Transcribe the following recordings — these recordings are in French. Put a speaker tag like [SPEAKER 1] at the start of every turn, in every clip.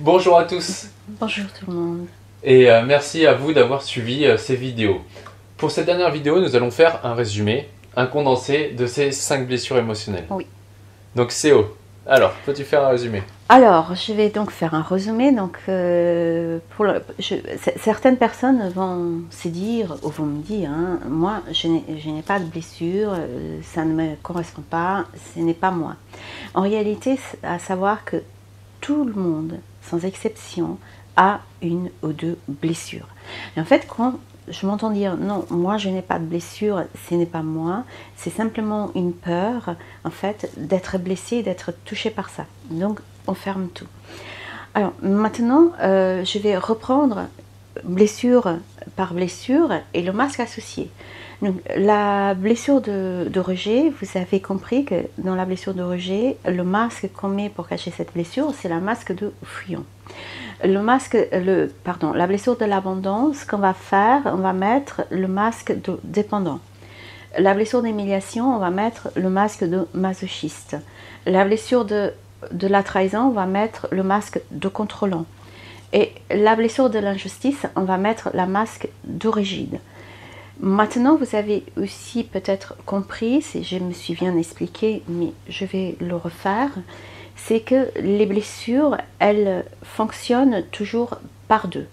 [SPEAKER 1] Bonjour à tous
[SPEAKER 2] Bonjour tout le monde.
[SPEAKER 1] et merci à vous d'avoir suivi ces vidéos. Pour cette dernière vidéo, nous allons faire un résumé, un condensé de ces 5 blessures émotionnelles.
[SPEAKER 2] Oui.
[SPEAKER 1] Donc Céo, alors, peux-tu faire un résumé?
[SPEAKER 2] Alors, je vais donc faire un résumé. Donc, certaines personnes vont se dire, ou vont me dire, hein, moi, je n'ai pas de blessure, ça ne me correspond pas, ce n'est pas moi. En réalité, à savoir que tout le monde, sans exception, a une ou deux blessures. Et en fait, quand je m'entends dire non, moi je n'ai pas de blessure, ce n'est pas moi, c'est simplement une peur, en fait, d'être blessé, d'être touché par ça. Donc, on ferme tout. Alors, maintenant, je vais reprendre blessure par blessure et le masque associé. Donc, la blessure de rejet, vous avez compris que dans la blessure de rejet, le masque qu'on met pour cacher cette blessure, c'est la masque de fuyant. La blessure de l'abondance, ce qu'on va faire, on va mettre le masque de dépendant. La blessure d'humiliation, on va mettre le masque de masochiste. La blessure de la trahison, on va mettre le masque de contrôlant. Et la blessure de l'injustice, on va mettre la masque de rigide. Maintenant, vous avez aussi peut-être compris, si je me suis bien expliqué, mais je vais le refaire, c'est que les blessures, elles fonctionnent toujours par deux.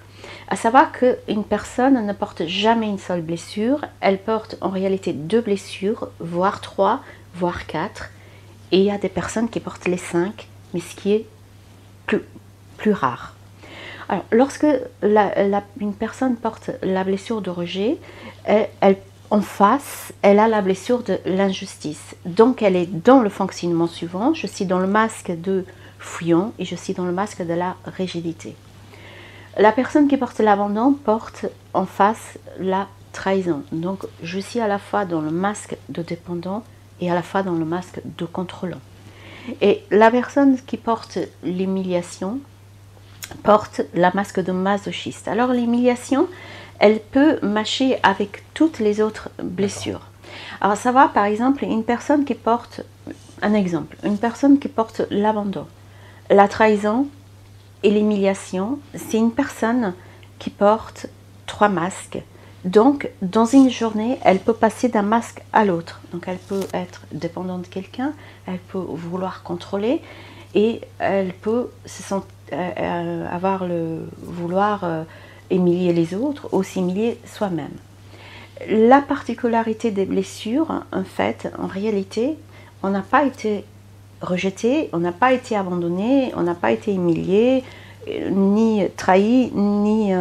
[SPEAKER 2] À savoir qu'une personne ne porte jamais une seule blessure, elle porte en réalité 2 blessures, voire 3, voire 4. Et il y a des personnes qui portent les 5, mais ce qui est plus rare. Alors, lorsque une personne porte la blessure de rejet, en face, elle a la blessure de l'injustice. Donc, elle est dans le fonctionnement suivant. Je suis dans le masque de fuyant et je suis dans le masque de la rigidité. La personne qui porte l'abandon porte en face la trahison. Donc, je suis à la fois dans le masque de dépendant et à la fois dans le masque de contrôlant. Et la personne qui porte l'humiliation porte la masque de masochiste. Alors l'humiliation, elle peut matcher avec toutes les autres blessures. Alors savoir par exemple une personne qui porte, une personne qui porte l'abandon, la trahison et l'humiliation, c'est une personne qui porte 3 masques. Donc dans une journée, elle peut passer d'un masque à l'autre. Donc elle peut être dépendante de quelqu'un, elle peut vouloir contrôler et elle peut se sentir avoir le vouloir humilier les autres ou s'humilier soi-même. La particularité des blessures, en fait, en réalité, on n'a pas été rejeté, on n'a pas été abandonné, on n'a pas été humilié, ni trahi, ni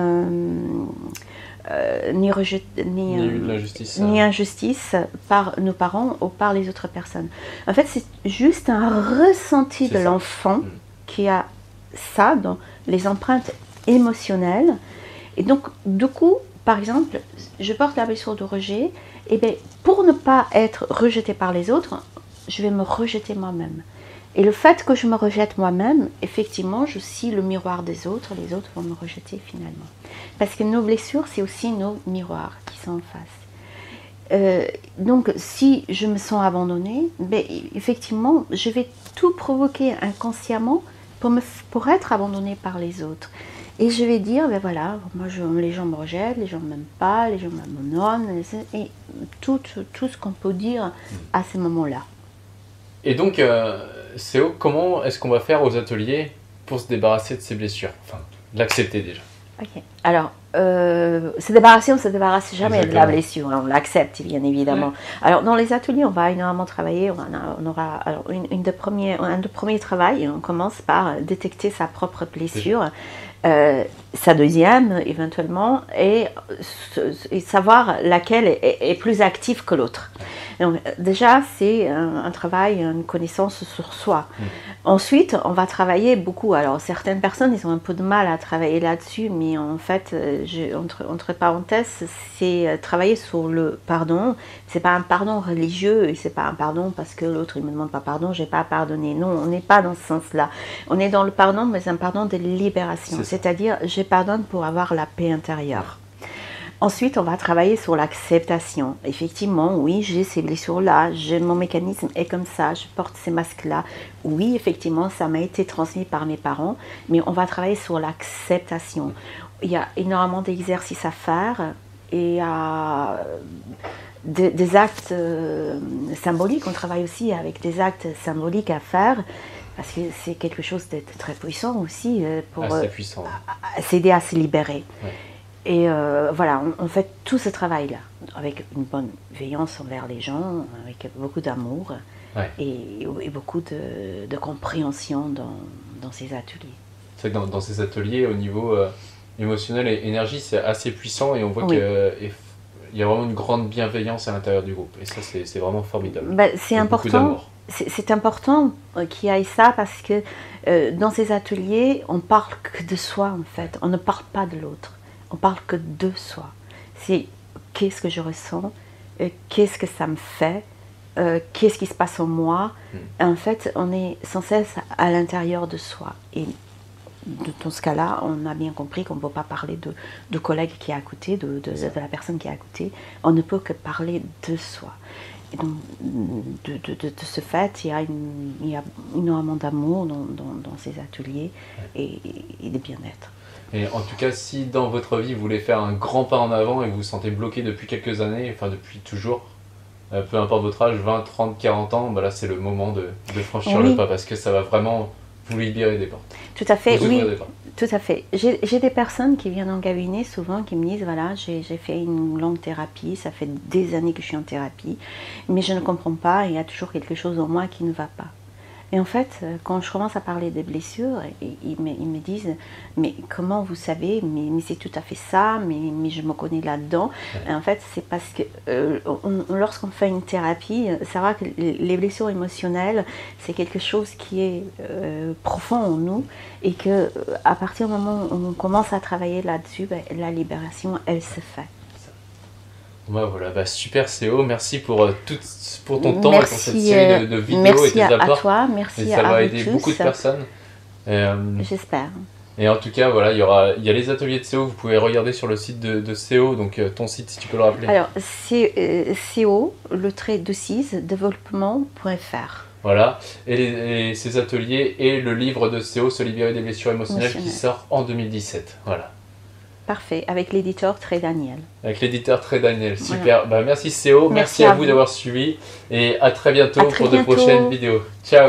[SPEAKER 2] injustice par nos parents ou par les autres personnes. En fait, c'est juste un ressenti de l'enfant qui a ça dans les empreintes émotionnelles. Et donc, du coup, par exemple, je porte la blessure de rejet, et bien, pour ne pas être rejetée par les autres, je vais me rejeter moi-même. Et le fait que je me rejette moi-même, effectivement, je suis le miroir des autres, les autres vont me rejeter finalement. Parce que nos blessures, c'est aussi nos miroirs qui sont en face. Donc, si je me sens abandonnée, ben, effectivement, je vais tout provoquer inconsciemment pour être abandonnée par les autres. Et je vais dire, ben voilà, moi les gens me rejettent, les gens ne m'aiment pas, les gens m'abandonnent, et tout ce qu'on peut dire à ces moments-là.
[SPEAKER 1] Et donc, Céo, comment est-ce qu'on va faire aux ateliers pour se débarrasser de ces blessures? Enfin, l'accepter déjà.
[SPEAKER 2] Ok. Alors, se débarrasser, on ne se débarrasse jamais de la blessure, hein, on l'accepte bien évidemment. Ouais. Alors, dans les ateliers, on va énormément travailler, on aura alors, un des premiers travaux, on commence par détecter sa propre blessure, sa deuxième éventuellement, et savoir laquelle est plus active que l'autre. Donc, déjà, c'est un travail, une connaissance sur soi. Ensuite, on va travailler beaucoup. Alors, certaines personnes, ils ont un peu de mal à travailler là-dessus, mais en fait, entre parenthèses, c'est travailler sur le pardon. C'est pas un pardon religieux, et c'est pas un pardon parce que l'autre, il me demande pas pardon, j'ai pas à pardonner. Non, on n'est pas dans ce sens-là. On est dans le pardon, mais un pardon de libération. C'est-à-dire, je pardonne pour avoir la paix intérieure. Ensuite, on va travailler sur l'acceptation. Effectivement, oui, j'ai ces blessures-là, mon mécanisme est comme ça, je porte ces masques-là. Oui, effectivement, ça m'a été transmis par mes parents, mais on va travailler sur l'acceptation. Il y a énormément d'exercices à faire et des actes symboliques. On travaille aussi avec des actes symboliques à faire parce que c'est quelque chose de très puissant aussi pour s'aider à se libérer.
[SPEAKER 1] Ouais.
[SPEAKER 2] Et voilà, on fait tout ce travail-là avec une bonne veillance envers les gens, avec beaucoup d'amour et beaucoup de compréhension dans ces ateliers.
[SPEAKER 1] C'est vrai que dans ces ateliers, au niveau émotionnel et énergie, c'est assez puissant et on voit qu'il y a vraiment une grande bienveillance à l'intérieur du groupe. Et ça, c'est vraiment formidable.
[SPEAKER 2] C'est important. C'est important qu'il y ait ça parce que dans ces ateliers, on parle que de soi en fait. On ne parle pas de l'autre. On parle que de soi. C'est qu'est-ce que je ressens, qu'est-ce que ça me fait, qu'est-ce qui se passe en moi. En fait, on est sans cesse à l'intérieur de soi. Et dans ce cas-là, on a bien compris qu'on ne peut pas parler de collègue qui est à côté, de la personne qui est à côté. On ne peut que parler de soi. Et donc, de ce fait, il y a énormément d'amour dans ces ateliers et de bien-être.
[SPEAKER 1] Et en tout cas, si dans votre vie, vous voulez faire un grand pas en avant et vous vous sentez bloqué depuis quelques années, enfin depuis toujours, peu importe votre âge, 20, 30, 40 ans, bah là c'est le moment de franchir le pas parce que ça va vraiment vous libérer des portes.
[SPEAKER 2] Tout à fait, oui, tout à fait. J'ai des personnes qui viennent en cabinet souvent qui me disent, voilà, j'ai fait une longue thérapie, ça fait des années que je suis en thérapie, mais je ne comprends pas, il y a toujours quelque chose en moi qui ne va pas. Et en fait, quand je commence à parler des blessures, ils me disent « Mais comment vous savez? Mais c'est tout à fait ça, mais je me connais là-dedans. » Et en fait, c'est parce que lorsqu'on fait une thérapie, savoir que les blessures émotionnelles, c'est quelque chose qui est profond en nous et qu'à partir du moment où on commence à travailler là-dessus, la libération, elle se fait.
[SPEAKER 1] Voilà, super CO, merci pour ton temps et pour cette série de vidéos et des apports.
[SPEAKER 2] Merci à toi, merci à vous tous.
[SPEAKER 1] Ça va aider beaucoup de personnes.
[SPEAKER 2] J'espère.
[SPEAKER 1] Et en tout cas, voilà, il y a les ateliers de CO, vous pouvez regarder sur le site de CO, donc ton site si tu peux le rappeler.
[SPEAKER 2] Alors, CO, développement.fr.
[SPEAKER 1] Voilà, et ces ateliers et le livre de CO, Se libérer des blessures émotionnelles, qui sort en 2017. Voilà.
[SPEAKER 2] Parfait, avec l'éditeur Très Daniel.
[SPEAKER 1] Avec l'éditeur Très Daniel, super. Voilà. Merci CO, merci à vous d'avoir suivi et à très bientôt pour de prochaines vidéos. Ciao.